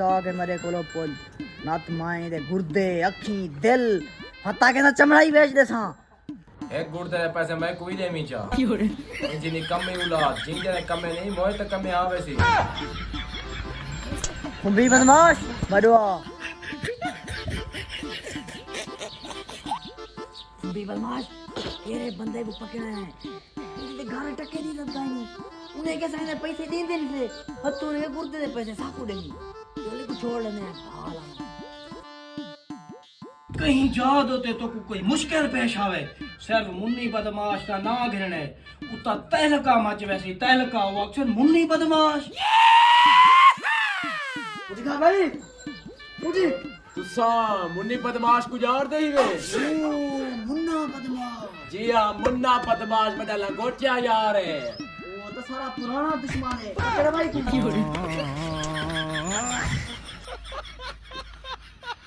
चाह के मेरे कोलो पुल नत माए दे गुर्दे अखी दिल हत्ता के ना चमड़ा ही बेच दे सा एक गुड़ दे पैसे मैं कोई दे मी चा जिनी कमे औलाद जिंदे कमे नहीं मोए तो कमे आवे सी खुंबी बदमाश बड़वा खुंबी बदमाश तेरे बंदे को पकड़ना है इसलिए घर टके नहीं लगता नहीं उन्हें क्या साइने पैसे दे देने से हत्तों ने गुर्दे दे पैसे साकू देंगी जोले को छोड़ लेने भाला कहीं याद होते तो कोई मुश्किल पेश आवे सिर्फ मुन्नी बदमाश का ना घिरने उता तहलका मच वैसी तहलका वो अक्सर मुन्नी बदमाश दिखा भाई मुझे तुसा मुन्नी बदमाश को जार दे ही वे मुन्ना बदमाश जी हां मुन्ना बदमाश बड़ा लंगोटिया यार है वो तो सारा पुराना दुश्मन है चलो भाई